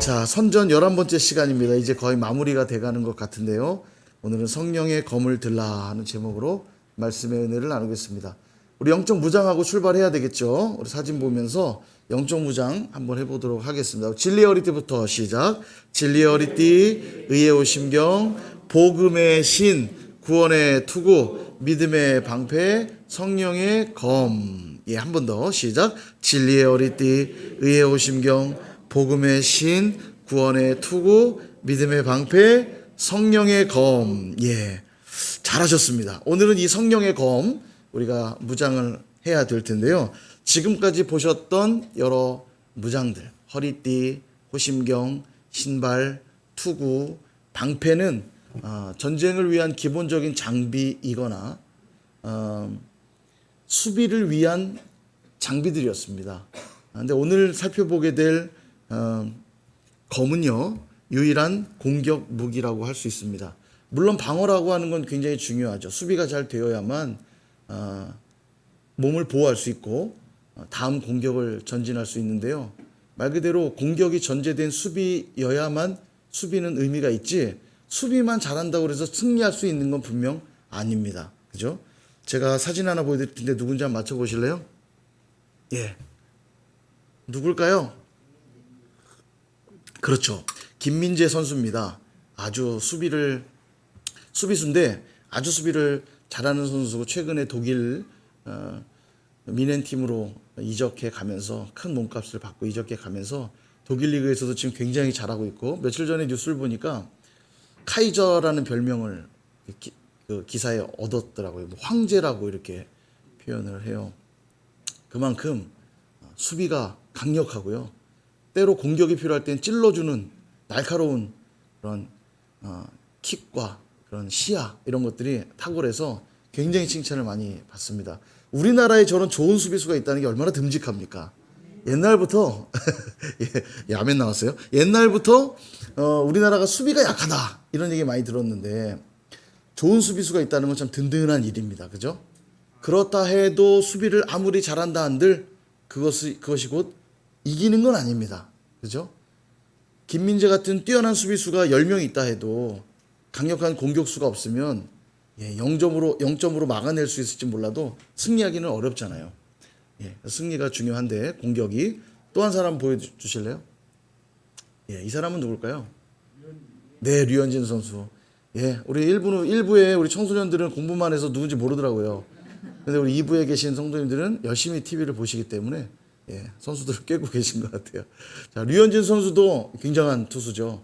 자, 선전 11번째 시간입니다. 이제 거의 마무리가 돼가는 것 같은데요. 오늘은 성령의 검을 들라 하는 제목으로 말씀의 은혜를 나누겠습니다. 우리 영적 무장하고 출발해야 되겠죠. 우리 사진 보면서 영적 무장 한번 해보도록 하겠습니다. 진리의 어리띠부터 시작. 진리의 어리띠, 의의 오심경, 복음의 신, 구원의 투구, 믿음의 방패, 성령의 검. 예, 한 번 더 시작. 진리의 어리띠, 의의 오심경, 복음의 신, 구원의 투구, 믿음의 방패, 성령의 검. 예, 잘하셨습니다. 오늘은 이 성령의 검 우리가 무장을 해야 될 텐데요. 지금까지 보셨던 여러 무장들, 허리띠, 호심경, 신발, 투구, 방패는 전쟁을 위한 기본적인 장비이거나 수비를 위한 장비들이었습니다. 그런데 오늘 살펴보게 될 검은요, 유일한 공격 무기라고 할 수 있습니다. 물론 방어라고 하는 건 굉장히 중요하죠. 수비가 잘 되어야만 몸을 보호할 수 있고 다음 공격을 전진할 수 있는데요. 말 그대로 공격이 전제된 수비여야만 수비는 의미가 있지, 수비만 잘한다고 해서 승리할 수 있는 건 분명 아닙니다. 그죠? 제가 사진 하나 보여드릴 텐데 누군지 한번 맞춰보실래요? 예. 누굴까요? 그렇죠. 김민재 선수입니다. 아주 수비수인데 아주 수비를 잘하는 선수고 최근에 독일 미넨 팀으로 이적해 가면서 큰 몸값을 받고 이적해 가면서 독일 리그에서도 지금 굉장히 잘하고 있고, 며칠 전에 뉴스를 보니까 카이저라는 별명을 기사에 얻었더라고요. 뭐 황제라고 이렇게 표현을 해요. 그만큼 수비가 강력하고요. 때로 공격이 필요할 땐 찔러주는 날카로운 그런 킥과 그런 시야, 이런 것들이 탁월해서 굉장히 칭찬을 많이 받습니다. 우리나라에 저런 좋은 수비수가 있다는 게 얼마나 듬직합니까? 옛날부터 예, 아멘 나왔어요. 옛날부터 우리나라가 수비가 약하다 이런 얘기 많이 들었는데, 좋은 수비수가 있다는 건 참 든든한 일입니다. 그죠? 그렇다 해도 수비를 아무리 잘한다 한들 그것이 곧 이기는 건 아닙니다. 그죠? 김민재 같은 뛰어난 수비수가 10명 있다 해도 강력한 공격수가 없으면 0점으로 막아낼 수 있을지 몰라도 승리하기는 어렵잖아요. 예, 승리가 중요한데 공격이. 또 한 사람 보여주실래요? 예, 이 사람은 누굴까요? 네, 류현진 선수. 예, 우리 일부에 우리 청소년들은 공부만 해서 누군지 모르더라고요. 근데 우리 2부에 계신 성도님들은 열심히 TV를 보시기 때문에 선수들을 꿰고 계신 것 같아요. 자, 류현진 선수도 굉장한 투수죠.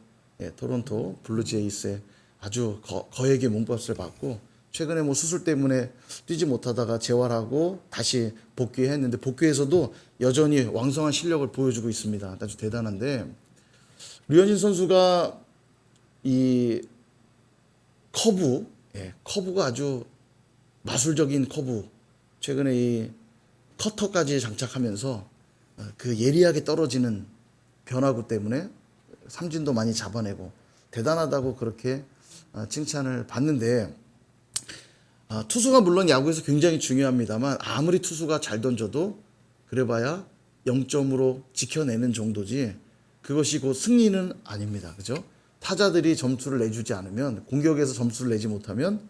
토론토 블루제이스에 아주 거액의 몸값을 받고, 최근에 뭐 수술 때문에 뛰지 못하다가 재활하고 다시 복귀했는데, 복귀해서도 여전히 왕성한 실력을 보여주고 있습니다. 아주 대단한데, 류현진 선수가 이 커브가 아주 마술적인 커브, 최근에 이 커터까지 장착하면서 그 예리하게 떨어지는 변화구 때문에 삼진도 많이 잡아내고 대단하다고 그렇게 칭찬을 받는데, 투수가 물론 야구에서 굉장히 중요합니다만 아무리 투수가 잘 던져도 그래봐야 0점으로 지켜내는 정도지 그것이 곧 승리는 아닙니다. 그죠? 타자들이 점수를 내주지 않으면, 공격에서 점수를 내지 못하면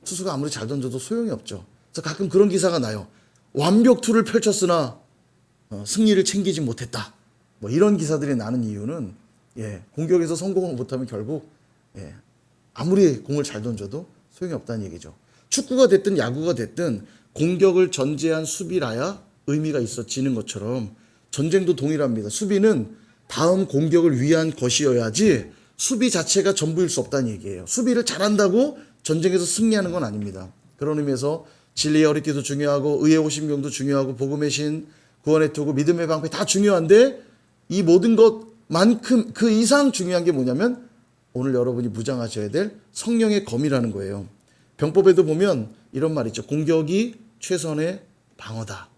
투수가 아무리 잘 던져도 소용이 없죠. 그래서 가끔 그런 기사가 나요. 완벽투를 펼쳤으나 승리를 챙기지 못했다. 뭐 이런 기사들이 나는 이유는 공격에서 성공을 못하면 결국 아무리 공을 잘 던져도 소용이 없다는 얘기죠. 축구가 됐든 야구가 됐든 공격을 전제한 수비라야 의미가 있어지는 것처럼 전쟁도 동일합니다. 수비는 다음 공격을 위한 것이어야지 수비 자체가 전부일 수 없다는 얘기예요. 수비를 잘한다고 전쟁에서 승리하는 건 아닙니다. 그런 의미에서 진리의 어리띠도 중요하고 의의 오심경도 중요하고 복음의 신, 구원의 투구, 믿음의 방패 다 중요한데, 이 모든 것만큼 그 이상 중요한 게 뭐냐면 오늘 여러분이 무장하셔야 될 성령의 검이라는 거예요. 병법에도 보면 이런 말 있죠. 공격이 최선의 방어다.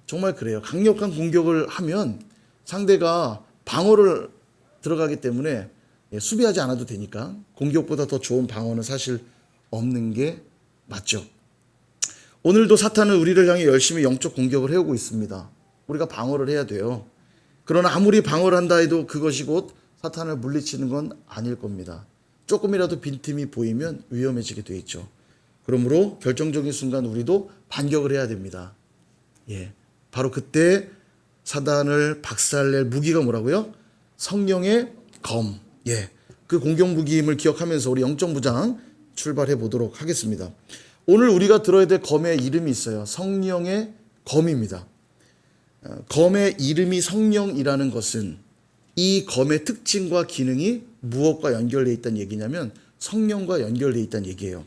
정말 그래요. 강력한 공격을 하면 상대가 방어를 들어가기 때문에 수비하지 않아도 되니까 공격보다 더 좋은 방어는 사실 없는 게 맞죠. 오늘도 사탄은 우리를 향해 열심히 영적 공격을 해오고 있습니다. 우리가 방어를 해야 돼요. 그러나 아무리 방어를 한다 해도 그것이 곧 사탄을 물리치는 건 아닐 겁니다. 조금이라도 빈틈이 보이면 위험해지게 돼 있죠. 그러므로 결정적인 순간 우리도 반격을 해야 됩니다. 예, 바로 그때 사단을 박살낼 무기가 뭐라고요? 성령의 검. 예, 그 공격 무기임을 기억하면서 우리 영적 무장 출발해 보도록 하겠습니다. 오늘 우리가 들어야 될 검의 이름이 있어요. 성령의 검입니다. 검의 이름이 성령이라는 것은 이 검의 특징과 기능이 무엇과 연결되어 있다는 얘기냐면 성령과 연결되어 있다는 얘기예요.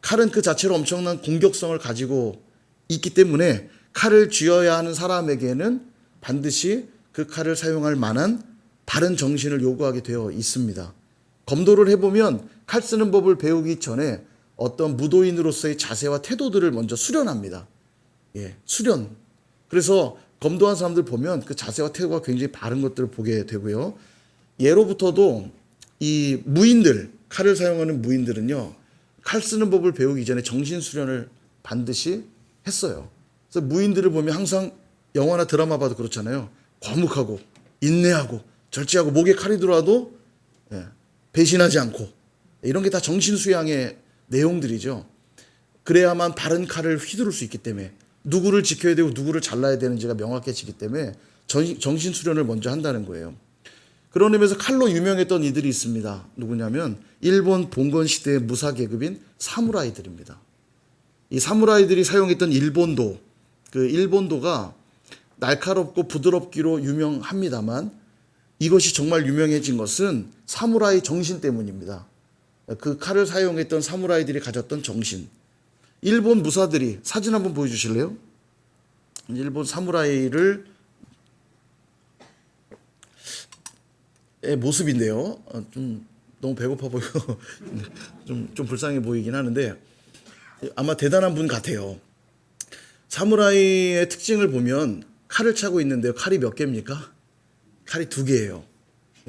칼은 그 자체로 엄청난 공격성을 가지고 있기 때문에 칼을 쥐어야 하는 사람에게는 반드시 그 칼을 사용할 만한 바른 정신을 요구하게 되어 있습니다. 검도를 해보면 칼 쓰는 법을 배우기 전에 어떤 무도인으로서의 자세와 태도들을 먼저 수련합니다. 예, 수련. 그래서 검도한 사람들 보면 그 자세와 태도가 굉장히 바른 것들을 보게 되고요. 예로부터도 이 무인들, 칼을 사용하는 무인들은요, 칼 쓰는 법을 배우기 전에 정신 수련을 반드시 했어요. 그래서 무인들을 보면 항상 영화나 드라마 봐도 그렇잖아요. 과묵하고 인내하고 절제하고 목에 칼이 들어와도 배신하지 않고, 이런 게 다 정신 수양의 내용들이죠. 그래야만 바른 칼을 휘두를 수 있기 때문에, 누구를 지켜야 되고 누구를 잘라야 되는지가 명확해지기 때문에 정신 수련을 먼저 한다는 거예요. 그런 의미에서 칼로 유명했던 이들이 있습니다. 누구냐면 일본 봉건 시대의 무사 계급인 사무라이들입니다. 이 사무라이들이 사용했던 일본도, 그 일본도가 날카롭고 부드럽기로 유명합니다만 이것이 정말 유명해진 것은 사무라이 정신 때문입니다. 그 칼을 사용했던 사무라이들이 가졌던 정신. 일본 무사들이 사진 한번 보여주실래요? 일본 사무라이를 모습인데요. 좀 너무 배고파 보이고 좀 불쌍해 보이긴 하는데 아마 대단한 분 같아요. 사무라이의 특징을 보면 칼을 차고 있는데요. 칼이 몇 개입니까? 칼이 2개예요.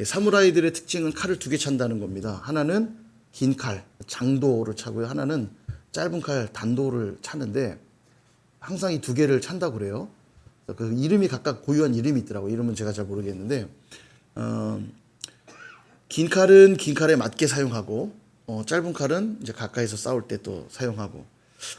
사무라이들의 특징은 칼을 2개 찬다는 겁니다. 하나는 긴 칼, 장도를 차고요. 하나는 짧은 칼, 단도를 차는데 항상 이 2개를 찬다고 그래요. 그 이름이 각각 고유한 이름이 있더라고요. 이름은 제가 잘 모르겠는데 긴 칼은 긴 칼에 맞게 사용하고 짧은 칼은 이제 가까이서 싸울 때 또 사용하고.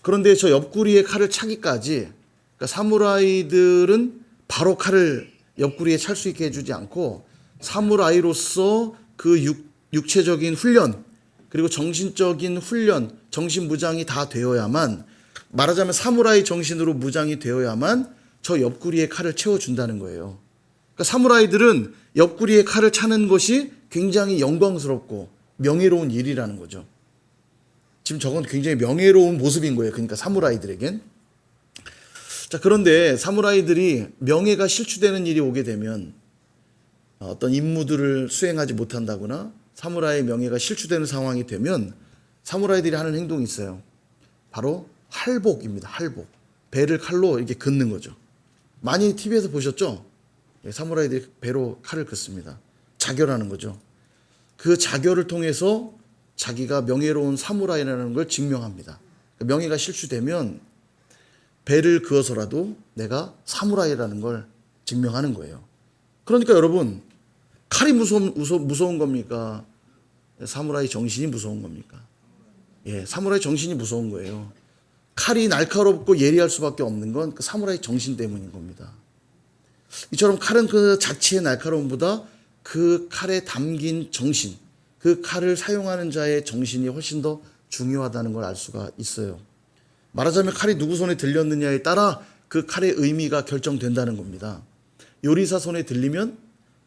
그런데 저 옆구리에 칼을 차기까지, 그러니까 사무라이들은 바로 칼을 옆구리에 찰 수 있게 해주지 않고 사무라이로서 그 육체적인 훈련 그리고 정신적인 훈련, 정신 무장이 다 되어야만, 말하자면 사무라이 정신으로 무장이 되어야만 저 옆구리에 칼을 채워준다는 거예요. 그러니까 사무라이들은 옆구리에 칼을 차는 것이 굉장히 영광스럽고 명예로운 일이라는 거죠. 지금 저건 굉장히 명예로운 모습인 거예요. 그러니까 사무라이들에겐. 자, 그런데 사무라이들이 명예가 실추되는 일이 오게 되면 어떤 임무들을 수행하지 못한다거나 사무라이의 명예가 실추되는 상황이 되면 사무라이들이 하는 행동이 있어요. 바로 할복입니다. 할복. 배를 칼로 이렇게 긋는 거죠. 많이 TV에서 보셨죠? 사무라이들이 배로 칼을 긋습니다. 자결하는 거죠. 그 자결을 통해서 자기가 명예로운 사무라이라는 걸 증명합니다. 명예가 실추되면 배를 그어서라도 내가 사무라이라는 걸 증명하는 거예요. 그러니까 여러분, 칼이 무서운 겁니까? 사무라이 정신이 무서운 겁니까? 예, 사무라이 정신이 무서운 거예요. 칼이 날카롭고 예리할 수밖에 없는 건 그 사무라이 정신 때문인 겁니다. 이처럼 칼은 그 자체의 날카로움보다 그 칼에 담긴 정신, 그 칼을 사용하는 자의 정신이 훨씬 더 중요하다는 걸 알 수가 있어요. 말하자면 칼이 누구 손에 들렸느냐에 따라 그 칼의 의미가 결정된다는 겁니다. 요리사 손에 들리면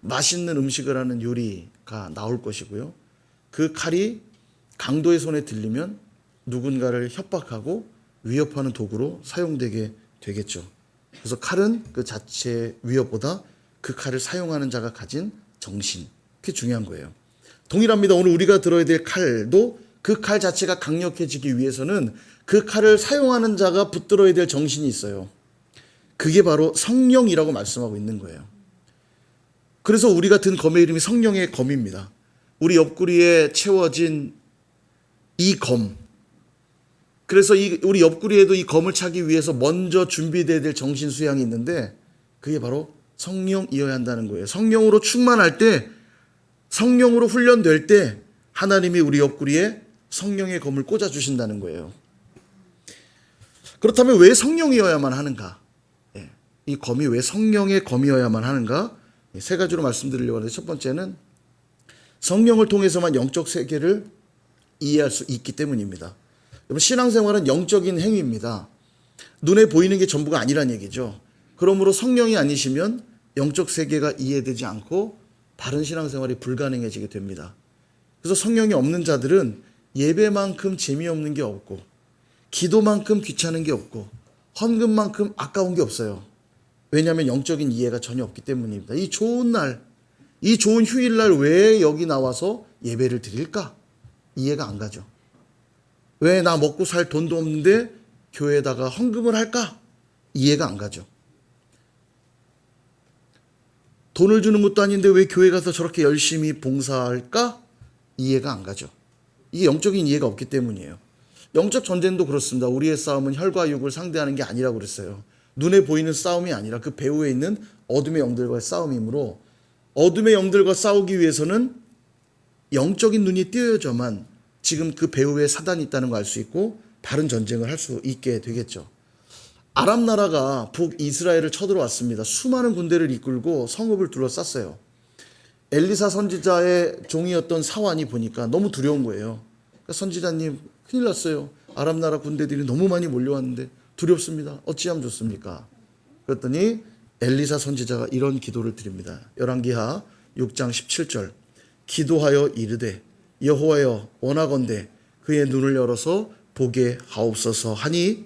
맛있는 음식을 하는 요리가 나올 것이고요. 그 칼이 강도의 손에 들리면 누군가를 협박하고 위협하는 도구로 사용되게 되겠죠. 그래서 칼은 그 자체의 위협보다 그 칼을 사용하는 자가 가진 정신, 그게 중요한 거예요. 동일합니다. 오늘 우리가 들어야 될 칼도 그 칼 자체가 강력해지기 위해서는 그 칼을 사용하는 자가 붙들어야 될 정신이 있어요. 그게 바로 성령이라고 말씀하고 있는 거예요. 그래서 우리가 든 검의 이름이 성령의 검입니다. 우리 옆구리에 채워진 이 검. 그래서 우리 옆구리에도 이 검을 차기 위해서 먼저 준비되어야 될 정신 수양이 있는데 그게 바로 성령이어야 한다는 거예요. 성령으로 충만할 때, 성령으로 훈련될 때 하나님이 우리 옆구리에 성령의 검을 꽂아주신다는 거예요. 그렇다면 왜 성령이어야만 하는가? 이 검이 왜 성령의 검이어야만 하는가? 세 가지로 말씀드리려고 하는데, 첫 번째는 성령을 통해서만 영적 세계를 이해할 수 있기 때문입니다. 여러분, 신앙생활은 영적인 행위입니다. 눈에 보이는 게 전부가 아니란 얘기죠. 그러므로 성령이 아니시면 영적 세계가 이해되지 않고 바른 신앙생활이 불가능해지게 됩니다. 그래서 성령이 없는 자들은 예배만큼 재미없는 게 없고, 기도만큼 귀찮은 게 없고, 헌금만큼 아까운 게 없어요. 왜냐하면 영적인 이해가 전혀 없기 때문입니다. 이 좋은 날, 이 좋은 휴일날 왜 여기 나와서 예배를 드릴까? 이해가 안 가죠. 왜 나 먹고 살 돈도 없는데 교회에다가 헌금을 할까? 이해가 안 가죠. 돈을 주는 것도 아닌데 왜 교회 가서 저렇게 열심히 봉사할까? 이해가 안 가죠. 이게 영적인 이해가 없기 때문이에요. 영적 전쟁도 그렇습니다. 우리의 싸움은 혈과 육을 상대하는 게 아니라고 그랬어요. 눈에 보이는 싸움이 아니라 그 배후에 있는 어둠의 영들과의 싸움이므로, 어둠의 영들과 싸우기 위해서는 영적인 눈이 띄어야만 지금 그 배후에 사단이 있다는 걸 알 수 있고 바른 전쟁을 할 수 있게 되겠죠. 아람 나라가 북이스라엘을 쳐들어왔습니다. 수많은 군대를 이끌고 성읍을 둘러쌌어요. 엘리사 선지자의 종이었던 사환이 보니까 너무 두려운 거예요. 그러니까 선지자님, 큰일 났어요. 아람 나라 군대들이 너무 많이 몰려왔는데 두렵습니다. 어찌하면 좋습니까? 그랬더니 엘리사 선지자가 이런 기도를 드립니다. 열왕기하 6장 17절. 기도하여 이르되 여호와여 원하건대 그의 눈을 열어서 보게 하옵소서 하니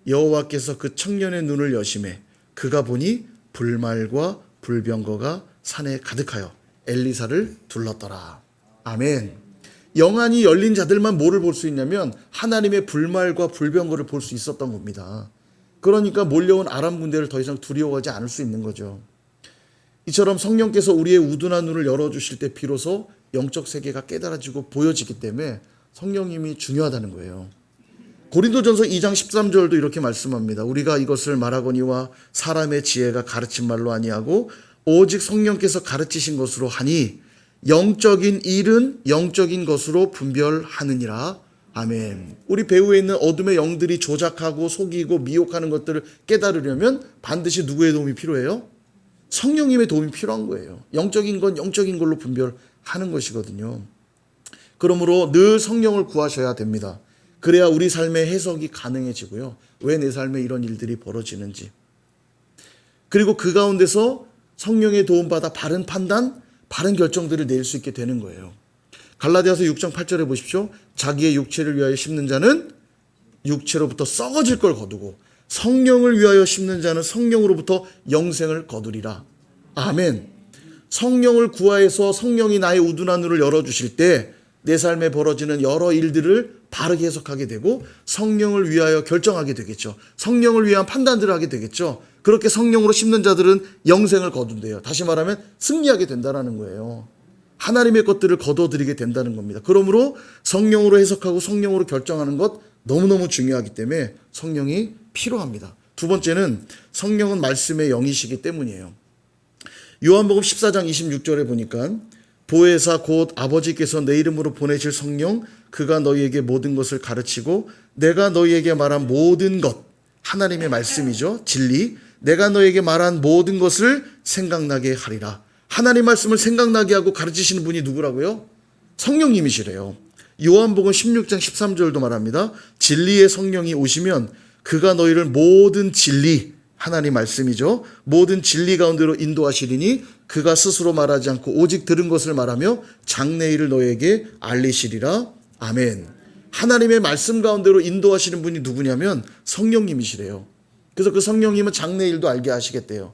여호와께서 그 청년의 눈을 여심해 그가 보니 불말과 불병거가 산에 가득하여 엘리사를 둘렀더라. 아멘. 영안이 열린 자들만 뭐를 볼 수 있냐면 하나님의 불말과 불병거를 볼 수 있었던 겁니다. 그러니까 몰려온 아람 군대를 더 이상 두려워하지 않을 수 있는 거죠. 이처럼 성령께서 우리의 우둔한 눈을 열어주실 때 비로소 영적 세계가 깨달아지고 보여지기 때문에 성령님이 중요하다는 거예요. 고린도전서 2장 13절도 이렇게 말씀합니다. 우리가 이것을 말하거니와 사람의 지혜가 가르친 말로 아니하고 오직 성령께서 가르치신 것으로 하니 영적인 일은 영적인 것으로 분별하느니라. 아멘. 우리 배후에 있는 어둠의 영들이 조작하고 속이고 미혹하는 것들을 깨달으려면 반드시 누구의 도움이 필요해요? 성령님의 도움이 필요한 거예요. 영적인 건 영적인 걸로 분별하는 것이거든요. 그러므로 늘 성령을 구하셔야 됩니다. 그래야 우리 삶의 해석이 가능해지고요. 왜 내 삶에 이런 일들이 벌어지는지. 그리고 그 가운데서 성령의 도움받아 바른 판단, 바른 결정들을 낼 수 있게 되는 거예요. 갈라디아서 6장 8절에 보십시오. 자기의 육체를 위하여 심는 자는 육체로부터 썩어질 걸 거두고 성령을 위하여 심는 자는 성령으로부터 영생을 거두리라. 아멘. 성령을 구하여서 성령이 나의 우둔한 눈을 열어주실 때 내 삶에 벌어지는 여러 일들을 바르게 해석하게 되고 성령을 위하여 결정하게 되겠죠. 성령을 위한 판단들을 하게 되겠죠. 그렇게 성령으로 심는 자들은 영생을 거둔대요. 다시 말하면 승리하게 된다는 거예요. 하나님의 것들을 거둬들이게 된다는 겁니다. 그러므로 성령으로 해석하고 성령으로 결정하는 것 너무너무 중요하기 때문에 성령이 필요합니다. 두 번째는 성령은 말씀의 영이시기 때문이에요. 요한복음 14장 26절에 보니까 보혜사 곧 아버지께서 내 이름으로 보내실 성령 그가 너희에게 모든 것을 가르치고 내가 너희에게 말한 모든 것, 하나님의 말씀이죠. 진리. 내가 너희에게 말한 모든 것을 생각나게 하리라. 하나님 말씀을 생각나게 하고 가르치시는 분이 누구라고요? 성령님이시래요. 요한복음 16장 13절도 말합니다. 진리의 성령이 오시면 그가 너희를 모든 진리, 하나님 말씀이죠. 모든 진리 가운데로 인도하시리니 그가 스스로 말하지 않고 오직 들은 것을 말하며 장래일을 너희에게 알리시리라. 아멘. 하나님의 말씀 가운데로 인도하시는 분이 누구냐면 성령님이시래요. 그래서 그 성령님은 장래일도 알게 하시겠대요.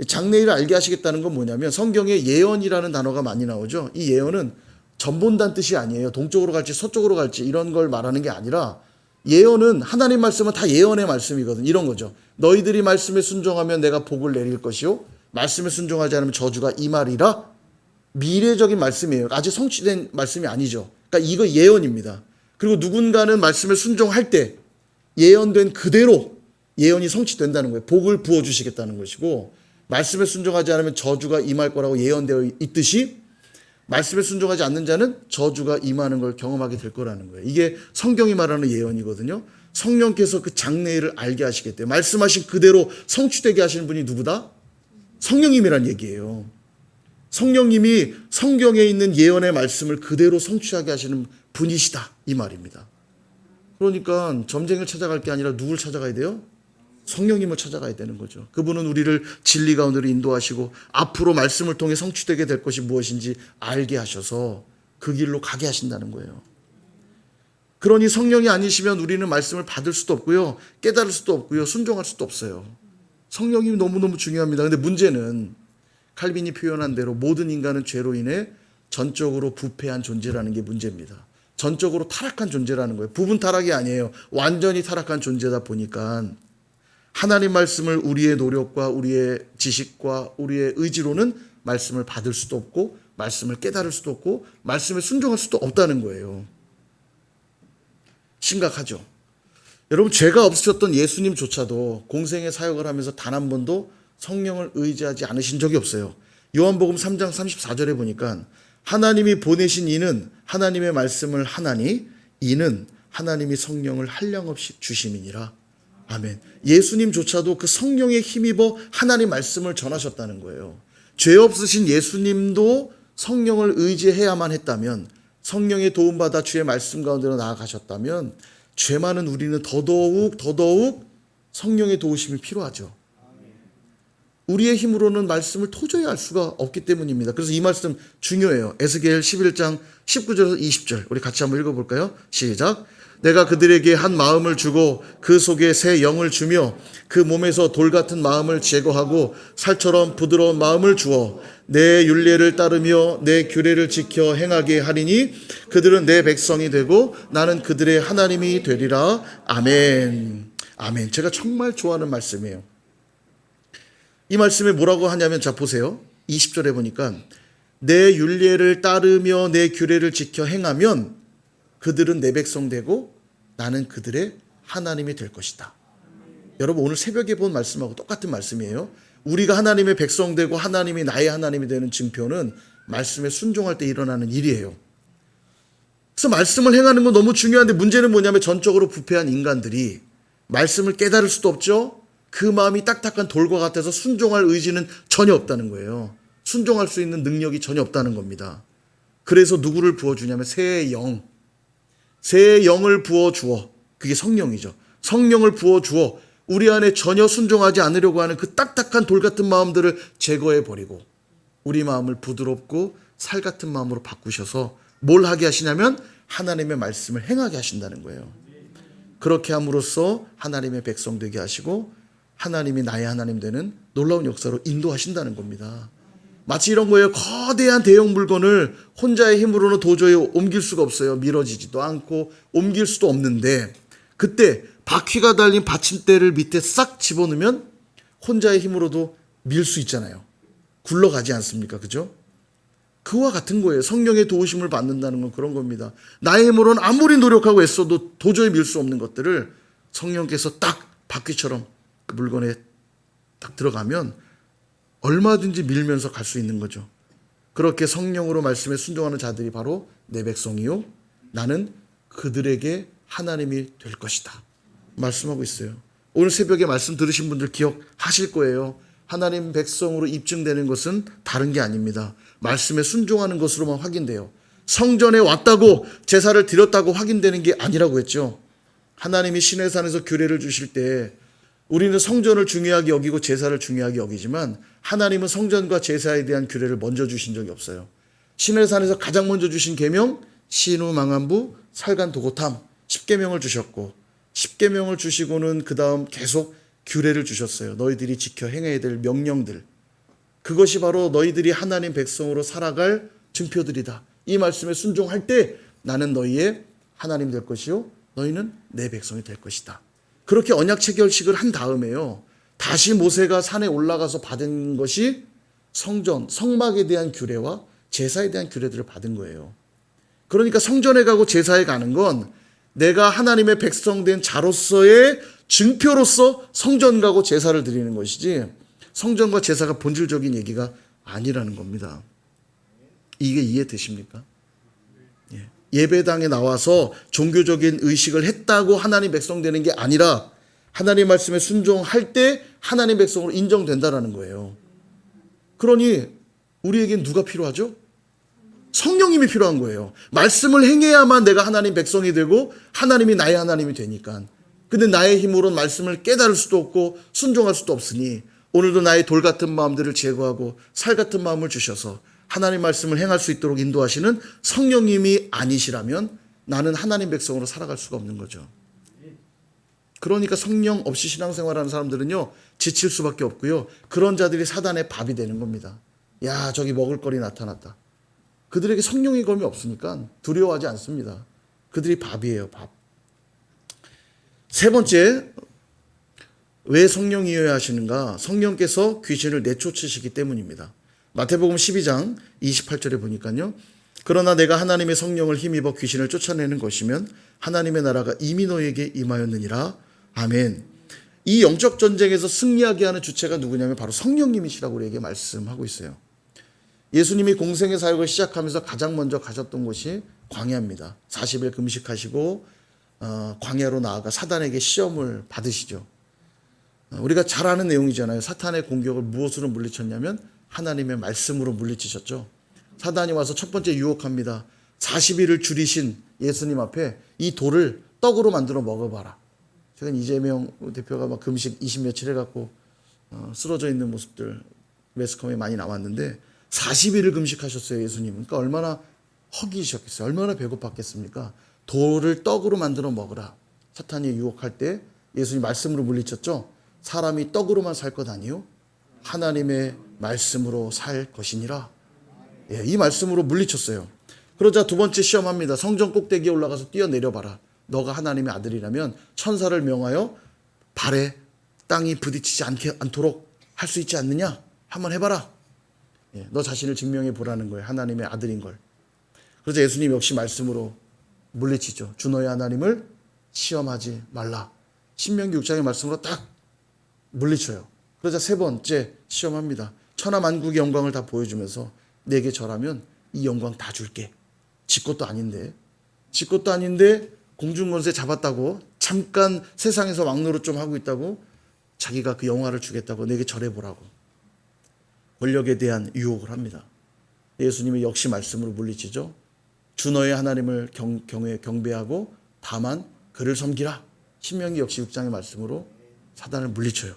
장래일을 알게 하시겠다는 건 뭐냐면 성경에 예언이라는 단어가 많이 나오죠. 이 예언은 전본다는 뜻이 아니에요. 동쪽으로 갈지 서쪽으로 갈지 이런 걸 말하는 게 아니라 예언은 하나님 말씀은 다 예언의 말씀이거든. 이런 거죠. 너희들이 말씀에 순종하면 내가 복을 내릴 것이요 말씀에 순종하지 않으면 저주가 임하리라. 미래적인 말씀이에요. 아직 성취된 말씀이 아니죠. 그러니까 이거 예언입니다. 그리고 누군가는 말씀에 순종할 때 예언된 그대로 예언이 성취된다는 거예요. 복을 부어주시겠다는 것이고 말씀에 순종하지 않으면 저주가 임할 거라고 예언되어 있듯이 말씀에 순종하지 않는 자는 저주가 임하는 걸 경험하게 될 거라는 거예요. 이게 성경이 말하는 예언이거든요. 성령께서 그 장래일을 알게 하시겠대요. 말씀하신 그대로 성취되게 하시는 분이 누구다? 성령님이란 얘기예요. 성령님이 성경에 있는 예언의 말씀을 그대로 성취하게 하시는 분이시다, 이 말입니다. 그러니까 점쟁이를 찾아갈 게 아니라 누굴 찾아가야 돼요? 성령님을 찾아가야 되는 거죠. 그분은 우리를 진리 가운데로 인도하시고 앞으로 말씀을 통해 성취되게 될 것이 무엇인지 알게 하셔서 그 길로 가게 하신다는 거예요. 그러니 성령이 아니시면 우리는 말씀을 받을 수도 없고요, 깨달을 수도 없고요, 순종할 수도 없어요. 성령이 너무너무 중요합니다. 근데 문제는 칼빈이 표현한 대로 모든 인간은 죄로 인해 전적으로 부패한 존재라는 게 문제입니다. 전적으로 타락한 존재라는 거예요. 부분 타락이 아니에요. 완전히 타락한 존재다 보니까 하나님 말씀을 우리의 노력과 우리의 지식과 우리의 의지로는 말씀을 받을 수도 없고 말씀을 깨달을 수도 없고 말씀에 순종할 수도 없다는 거예요. 심각하죠. 여러분, 죄가 없으셨던 예수님조차도 공생의 사역을 하면서 단 한 번도 성령을 의지하지 않으신 적이 없어요. 요한복음 3장 34절에 보니까 하나님이 보내신 이는 하나님의 말씀을 하나니 이는 하나님이 성령을 한량없이 주심이니라. 아멘. 예수님조차도 그 성령에 힘입어 하나님 말씀을 전하셨다는 거예요. 죄 없으신 예수님도 성령을 의지해야만 했다면, 성령의 도움받아 주의 말씀 가운데로 나아가셨다면 죄 많은 우리는 더더욱 성령의 도우심이 필요하죠. 우리의 힘으로는 말씀을 도저히 알 수가 없기 때문입니다. 그래서 이 말씀 중요해요. 에스겔 11장 19절에서 20절 우리 같이 한번 읽어볼까요? 시작. 내가 그들에게 한 마음을 주고 그 속에 새 영을 주며 그 몸에서 돌 같은 마음을 제거하고 살처럼 부드러운 마음을 주어 내 율례를 따르며 내 규례를 지켜 행하게 하리니 그들은 내 백성이 되고 나는 그들의 하나님이 되리라. 아멘. 아멘. 제가 정말 좋아하는 말씀이에요. 이 말씀에 뭐라고 하냐면, 자 보세요. 20절에 보니까 내 율례를 따르며 내 규례를 지켜 행하면 그들은 내 백성 되고 나는 그들의 하나님이 될 것이다. 여러분, 오늘 새벽에 본 말씀하고 똑같은 말씀이에요. 우리가 하나님의 백성 되고 하나님이 나의 하나님이 되는 증표는 말씀에 순종할 때 일어나는 일이에요. 그래서 말씀을 행하는 건 너무 중요한데 문제는 뭐냐면 전적으로 부패한 인간들이 말씀을 깨달을 수도 없죠. 그 마음이 딱딱한 돌과 같아서 순종할 의지는 전혀 없다는 거예요. 순종할 수 있는 능력이 전혀 없다는 겁니다. 그래서 누구를 부어주냐면 새 영을 부어주어, 그게 성령이죠. 성령을 부어주어 우리 안에 전혀 순종하지 않으려고 하는 그 딱딱한 돌 같은 마음들을 제거해버리고 우리 마음을 부드럽고 살 같은 마음으로 바꾸셔서 뭘 하게 하시냐면 하나님의 말씀을 행하게 하신다는 거예요. 그렇게 함으로써 하나님의 백성 되게 하시고 하나님이 나의 하나님 되는 놀라운 역사로 인도하신다는 겁니다. 마치 이런 거예요. 거대한 대형 물건을 혼자의 힘으로는 도저히 옮길 수가 없어요. 밀어지지도 않고 옮길 수도 없는데 그때 바퀴가 달린 받침대를 밑에 싹 집어넣으면 혼자의 힘으로도 밀 수 있잖아요. 굴러가지 않습니까? 그죠? 그와 같은 거예요. 성령의 도우심을 받는다는 건 그런 겁니다. 나의 힘으로는 아무리 노력하고 애써도 도저히 밀 수 없는 것들을 성령께서 딱 바퀴처럼 그 물건에 딱 들어가면 얼마든지 밀면서 갈 수 있는 거죠. 그렇게 성령으로 말씀에 순종하는 자들이 바로 내 백성이요 나는 그들에게 하나님이 될 것이다 말씀하고 있어요. 오늘 새벽에 말씀 들으신 분들 기억하실 거예요. 하나님 백성으로 입증되는 것은 다른 게 아닙니다. 말씀에 순종하는 것으로만 확인돼요. 성전에 왔다고 제사를 드렸다고 확인되는 게 아니라고 했죠. 하나님이 시내산에서 규례를 주실 때 우리는 성전을 중요하게 여기고 제사를 중요하게 여기지만 하나님은 성전과 제사에 대한 규례를 먼저 주신 적이 없어요. 시내산에서 가장 먼저 주신 계명 신우 망안부 살간 도고탐 10계명을 주셨고 10계명을 주시고는 그 다음 계속 규례를 주셨어요. 너희들이 지켜 행해야 될 명령들. 그것이 바로 너희들이 하나님 백성으로 살아갈 증표들이다. 이 말씀에 순종할 때 나는 너희의 하나님 될 것이요 너희는 내 백성이 될 것이다. 그렇게 언약 체결식을 한 다음에요. 다시 모세가 산에 올라가서 받은 것이 성전, 성막에 대한 규례와 제사에 대한 규례들을 받은 거예요. 그러니까 성전에 가고 제사에 가는 건 내가 하나님의 백성된 자로서의 증표로서 성전 가고 제사를 드리는 것이지 성전과 제사가 본질적인 얘기가 아니라는 겁니다. 이게 이해되십니까? 예배당에 나와서 종교적인 의식을 했다고 하나님 백성 되는 게 아니라 하나님 말씀에 순종할 때 하나님 백성으로 인정된다라는 거예요. 그러니 우리에겐 누가 필요하죠? 성령님이 필요한 거예요. 말씀을 행해야만 내가 하나님 백성이 되고 하나님이 나의 하나님이 되니까. 근데 나의 힘으로는 말씀을 깨달을 수도 없고 순종할 수도 없으니 오늘도 나의 돌 같은 마음들을 제거하고 살 같은 마음을 주셔서 하나님 말씀을 행할 수 있도록 인도하시는 성령님이 아니시라면 나는 하나님 백성으로 살아갈 수가 없는 거죠. 그러니까 성령 없이 신앙생활하는 사람들은요, 지칠 수밖에 없고요. 그런 자들이 사단의 밥이 되는 겁니다. 야, 저기 먹을거리 나타났다. 그들에게 성령의 검이 없으니까 두려워하지 않습니다. 그들이 밥이에요, 밥. 세 번째, 왜 성령이어야 하시는가? 성령께서 귀신을 내쫓으시기 때문입니다. 마태복음 12장 28절에 보니까요. 그러나 내가 하나님의 성령을 힘입어 귀신을 쫓아내는 것이면 하나님의 나라가 이미 너에게 임하였느니라. 아멘. 이 영적 전쟁에서 승리하게 하는 주체가 누구냐면 바로 성령님이시라고 우리에게 말씀하고 있어요. 예수님이 공생의 사역을 시작하면서 가장 먼저 가셨던 곳이 광야입니다. 40일 금식하시고 광야로 나아가 사단에게 시험을 받으시죠. 우리가 잘 아는 내용이잖아요. 사탄의 공격을 무엇으로 물리쳤냐면 하나님의 말씀으로 물리치셨죠. 사단이 와서 첫 번째 유혹합니다. 40일을 줄이신 예수님 앞에 이 돌을 떡으로 만들어 먹어봐라. 최근 이재명 대표가 막 금식 20며칠 해갖고 쓰러져 있는 모습들 매스컴에 많이 나왔는데 40일을 금식하셨어요, 예수님. 그러니까 얼마나 허기셨겠어요. 얼마나 배고팠겠습니까? 돌을 떡으로 만들어 먹으라. 사탄이 유혹할 때 예수님 말씀으로 물리쳤죠. 사람이 떡으로만 살 것 아니요? 하나님의 말씀으로 살 것이니라. 예, 이 말씀으로 물리쳤어요. 그러자 두 번째 시험합니다. 성전 꼭대기에 올라가서 뛰어내려봐라. 너가 하나님의 아들이라면 천사를 명하여 발에 땅이 부딪히지 않도록 할 수 있지 않느냐? 한번 해봐라. 예, 너 자신을 증명해 보라는 거예요. 하나님의 아들인 걸. 그래서 예수님 역시 말씀으로 물리치죠. 주 너의 하나님을 시험하지 말라. 신명기 6장의 말씀으로 딱 물리쳐요. 그러자 세 번째 시험합니다. 천하 만국의 영광을 다 보여주면서 내게 절하면 이 영광 다 줄게. 지 것도 아닌데 공중권세 잡았다고 잠깐 세상에서 왕노릇 좀 하고 있다고 자기가 그 영화를 주겠다고 내게 절해보라고 권력에 대한 유혹을 합니다. 예수님이 역시 말씀으로 물리치죠. 주 너의 하나님을 경배하고 다만 그를 섬기라. 신명기 역시 6장의 말씀으로 사단을 물리쳐요.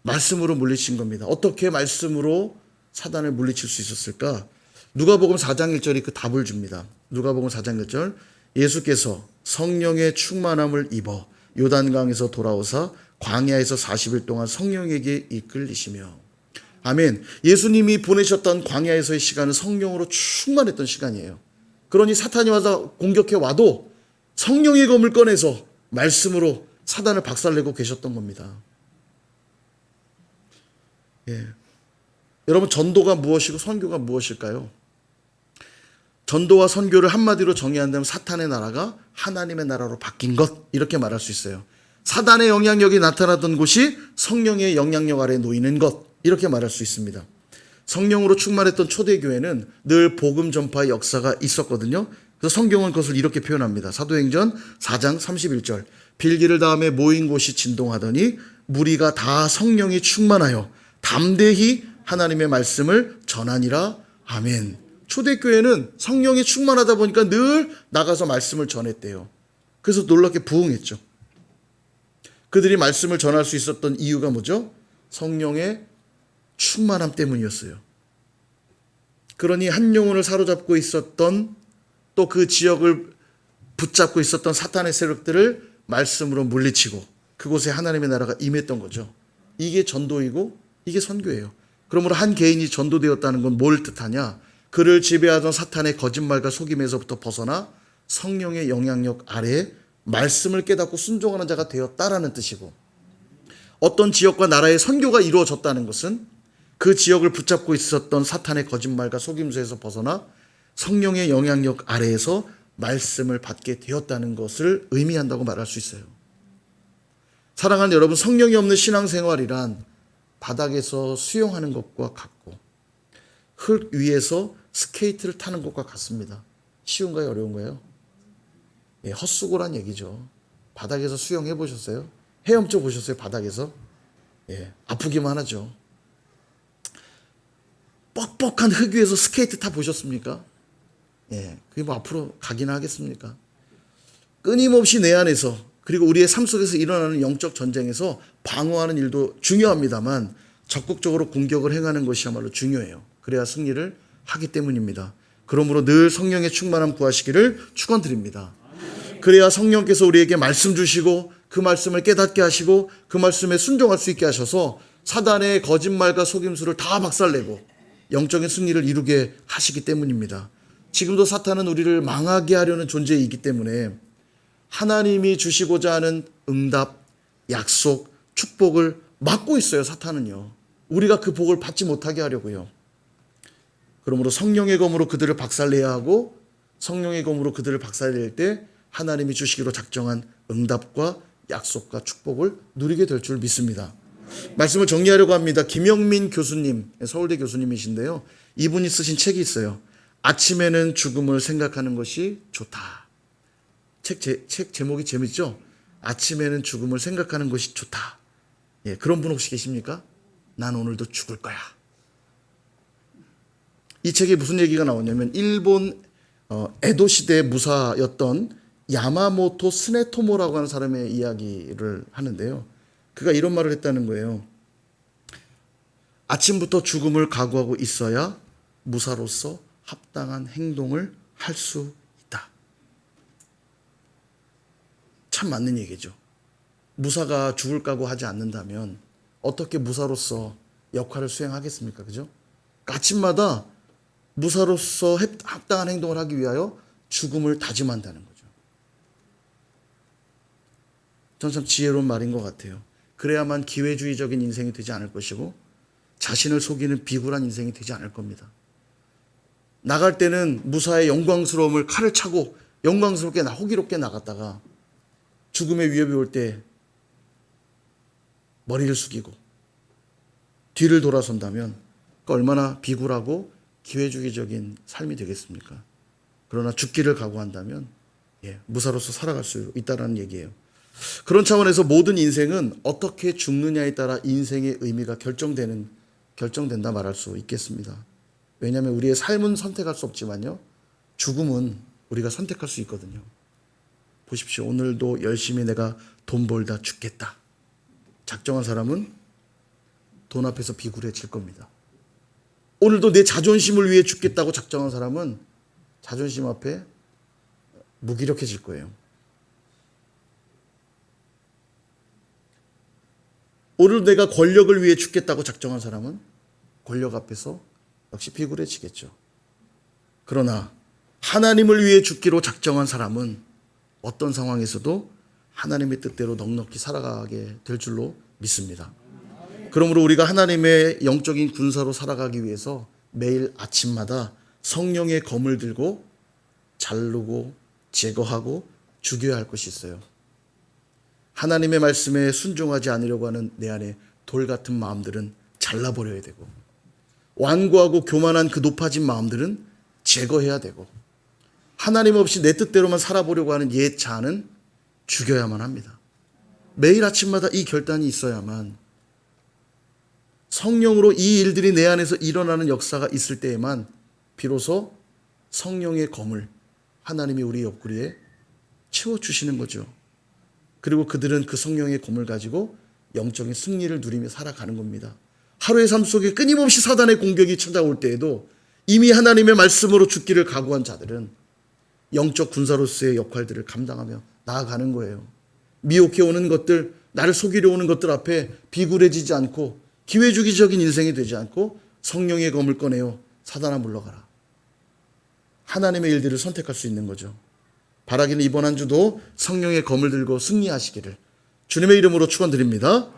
말씀으로 물리친 겁니다. 어떻게 말씀으로 사단을 물리칠 수 있었을까? 누가복음 4장 1절이 그 답을 줍니다. 누가복음 4장 1절 예수께서 성령의 충만함을 입어 요단강에서 돌아오사 광야에서 40일 동안 성령에게 이끌리시며. 아멘. 예수님이 보내셨던 광야에서의 시간은 성령으로 충만했던 시간이에요. 그러니 사탄이 와서 공격해 와도 성령의 검을 꺼내서 말씀으로 사단을 박살내고 계셨던 겁니다. 예. 여러분, 전도가 무엇이고 선교가 무엇일까요? 전도와 선교를 한마디로 정의한다면 사탄의 나라가 하나님의 나라로 바뀐 것, 이렇게 말할 수 있어요. 사단의 영향력이 나타나던 곳이 성령의 영향력 아래에 놓이는 것, 이렇게 말할 수 있습니다. 성령으로 충만했던 초대교회는 늘 복음 전파의 역사가 있었거든요. 그래서 성경은 그것을 이렇게 표현합니다. 사도행전 4장 31절 빌기를 다음에 모인 곳이 진동하더니 무리가 다 성령이 충만하여 담대히 하나님의 말씀을 전하니라. 아멘. 초대교회는 성령이 충만하다 보니까 늘 나가서 말씀을 전했대요. 그래서 놀랍게 부흥했죠. 그들이 말씀을 전할 수 있었던 이유가 뭐죠? 성령의 충만함 때문이었어요. 그러니 한 영혼을 사로잡고 있었던 또 그 지역을 붙잡고 있었던 사탄의 세력들을 말씀으로 물리치고 그곳에 하나님의 나라가 임했던 거죠. 이게 전도이고 이게 선교예요. 그러므로 한 개인이 전도되었다는 건 뭘 뜻하냐? 그를 지배하던 사탄의 거짓말과 속임에서부터 벗어나 성령의 영향력 아래에 말씀을 깨닫고 순종하는 자가 되었다라는 뜻이고, 어떤 지역과 나라의 선교가 이루어졌다는 것은 그 지역을 붙잡고 있었던 사탄의 거짓말과 속임수에서 벗어나 성령의 영향력 아래에서 말씀을 받게 되었다는 것을 의미한다고 말할 수 있어요. 사랑하는 여러분, 성령이 없는 신앙생활이란 바닥에서 수영하는 것과 같고 흙 위에서 스케이트를 타는 것과 같습니다. 쉬운가요? 어려운가요? 예, 헛수고란 얘기죠. 바닥에서 수영해 보셨어요? 헤엄쳐 보셨어요? 바닥에서? 예, 아프기만 하죠. 뻑뻑한 흙 위에서 스케이트 타 보셨습니까? 예, 그게 뭐 앞으로 가기나 하겠습니까? 끊임없이 내 안에서 그리고 우리의 삶 속에서 일어나는 영적 전쟁에서 방어하는 일도 중요합니다만 적극적으로 공격을 행하는 것이야말로 중요해요. 그래야 승리를 하기 때문입니다. 그러므로 늘 성령의 충만함 구하시기를 축원드립니다. 그래야 성령께서 우리에게 말씀 주시고 그 말씀을 깨닫게 하시고 그 말씀에 순종할 수 있게 하셔서 사단의 거짓말과 속임수를 다 박살내고 영적인 승리를 이루게 하시기 때문입니다. 지금도 사탄은 우리를 망하게 하려는 존재이기 때문에 하나님이 주시고자 하는 응답, 약속, 축복을 막고 있어요. 사탄은요. 우리가 그 복을 받지 못하게 하려고요. 그러므로 성령의 검으로 그들을 박살내야 하고 성령의 검으로 그들을 박살낼 때 하나님이 주시기로 작정한 응답과 약속과 축복을 누리게 될 줄 믿습니다. 말씀을 정리하려고 합니다. 김영민 교수님, 서울대 교수님이신데요. 이분이 쓰신 책이 있어요. 아침에는 죽음을 생각하는 것이 좋다. 책 제목이 재밌죠? 아침에는 죽음을 생각하는 것이 좋다. 예, 그런 분 혹시 계십니까? 난 오늘도 죽을 거야. 이 책에 무슨 얘기가 나오냐면 일본 에도 시대 무사였던 야마모토 스네토모라고 하는 사람의 이야기를 하는데요. 그가 이런 말을 했다는 거예요. 아침부터 죽음을 각오하고 있어야 무사로서 합당한 행동을 할 수 있다. 참 맞는 얘기죠. 무사가 죽을 각오하지 않는다면 어떻게 무사로서 역할을 수행하겠습니까? 그죠? 아침마다 무사로서 합당한 행동을 하기 위하여 죽음을 다짐한다는 거죠. 전 참 지혜로운 말인 것 같아요. 그래야만 기회주의적인 인생이 되지 않을 것이고 자신을 속이는 비굴한 인생이 되지 않을 겁니다. 나갈 때는 무사의 영광스러움을 칼을 차고 영광스럽게 호기롭게 나갔다가 죽음의 위협이 올 때 머리를 숙이고 뒤를 돌아선다면 얼마나 비굴하고 기회주의적인 삶이 되겠습니까? 그러나 죽기를 각오한다면 무사로서 살아갈 수 있다는 얘기예요. 그런 차원에서 모든 인생은 어떻게 죽느냐에 따라 인생의 의미가 결정된다 말할 수 있겠습니다. 왜냐하면 우리의 삶은 선택할 수 없지만요. 죽음은 우리가 선택할 수 있거든요. 보십시오. 오늘도 열심히 내가 돈 벌다 죽겠다. 작정한 사람은 돈 앞에서 비굴해질 겁니다. 오늘도 내 자존심을 위해 죽겠다고 작정한 사람은 자존심 앞에 무기력해질 거예요. 오늘 내가 권력을 위해 죽겠다고 작정한 사람은 권력 앞에서 역시 비굴해지겠죠. 그러나 하나님을 위해 죽기로 작정한 사람은 어떤 상황에서도 하나님의 뜻대로 넉넉히 살아가게 될 줄로 믿습니다. 그러므로 우리가 하나님의 영적인 군사로 살아가기 위해서 매일 아침마다 성령의 검을 들고 자르고 제거하고 죽여야 할 것이 있어요. 하나님의 말씀에 순종하지 않으려고 하는 내 안에 돌 같은 마음들은 잘라버려야 되고 완고하고 교만한 그 높아진 마음들은 제거해야 되고 하나님 없이 내 뜻대로만 살아보려고 하는 옛 자아는 죽여야만 합니다. 매일 아침마다 이 결단이 있어야만 성령으로 이 일들이 내 안에서 일어나는 역사가 있을 때에만 비로소 성령의 검을 하나님이 우리 옆구리에 채워주시는 거죠. 그리고 그들은 그 성령의 검을 가지고 영적인 승리를 누리며 살아가는 겁니다. 하루의 삶 속에 끊임없이 사단의 공격이 찾아올 때에도 이미 하나님의 말씀으로 죽기를 각오한 자들은 영적 군사로서의 역할들을 감당하며 나아가는 거예요. 미혹해 오는 것들, 나를 속이려 오는 것들 앞에 비굴해지지 않고 기회주의적인 인생이 되지 않고 성령의 검을 꺼내어 사단아 물러가라. 하나님의 일들을 선택할 수 있는 거죠. 바라기는 이번 한 주도 성령의 검을 들고 승리하시기를 주님의 이름으로 축원드립니다.